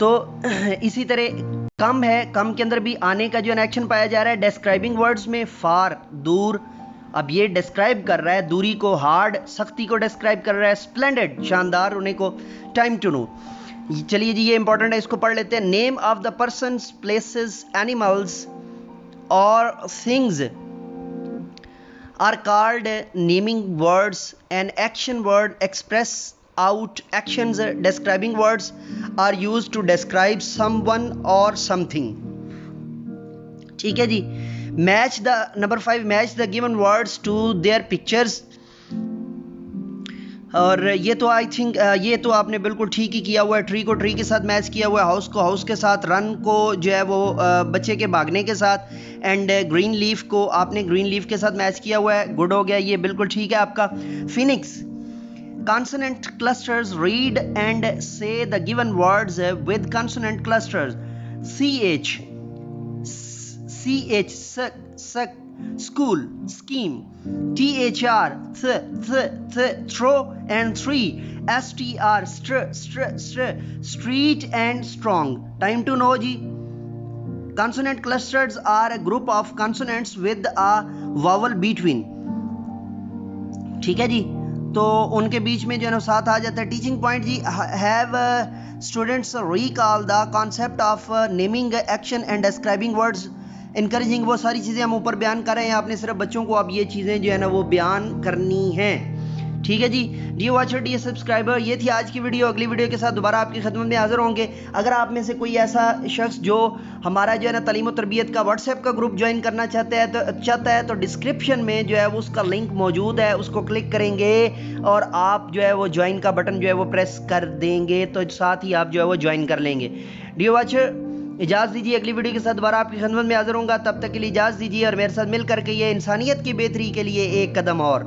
तो इसी तरह कम है, कम के अंदर भी आने का जो एक्शन पाया जा रहा है। डिस्क्राइबिंग वर्ड्स में फार, दूर, अब ये डिस्क्राइब कर रहा है दूरी को, हार्ड सख्ती को डिस्क्राइब कर रहा है, स्प्लेंडेड शानदार होने को, टाइम टू नो। चलिए जी ये इंपॉर्टेंट है, इसको पढ़ लेते हैं। Name of the persons, places, animals और things are called naming words. An action word express out actions. Describing words are used to describe someone or something. ठीक है जी। Match the number 5, match the given words to their pictures. और ये तो I think ये तो आपने बिल्कुल ठीक ही किया हुआ है। ट्री को ट्री के साथ मैच किया हुआ है, हाउस को हाउस के साथ, रन को जो है वो बच्चे के भागने के साथ, एंड ग्रीन लीफ को आपने ग्रीन लीफ के साथ मैच किया हुआ है। गुड हो गया, ये बिल्कुल ठीक है आपका। Phoenix, consonant clusters, read and say the given words with consonant clusters. ch, suck, school, scheme. thr, throw and tree. str, street and strong. Time to know G. consonant clusters are a group of consonants with a vowel between. ठीक है जी, तो उनके बीच में जो है ना साथ आ जाता है। Teaching point G, have students recall the concept of naming action and describing words. Encouraging, वो सारी चीज़ें हम ऊपर बयान कर रहे हैं, आपने सिर्फ बच्चों को अब ये चीज़ें जो है ना वो बयान करनी हैं। ठीक है जी। डियर वॉचर, डियर सब्सक्राइबर, ये थी आज की वीडियो। अगली वीडियो के साथ दोबारा आपकी खिदमत में हाजिर होंगे। अगर आप में से कोई ऐसा शख्स जो हमारा जो है ना तालीम और तरबियत का व्हाट्सएप का ग्रुप ज्वाइन करना चाहता है तो डिस्क्रिप्शन में जो है वो उसका लिंक मौजूद है, उसको क्लिक करेंगे और आप जो है वो ज्वाइन का बटन जो है वो प्रेस कर देंगे, तो साथ ही आप जो है वो ज्वाइन कर लेंगे। डियर वॉचर, इजाज़त दीजिए, अगली वीडियो के साथ दोबारा आपकी खिदमत में हाजिर होऊंगा। तब तक के लिए इजाज़त दीजिए और मेरे साथ मिल करके ये इंसानियत की बेहतरी के लिए एक कदम और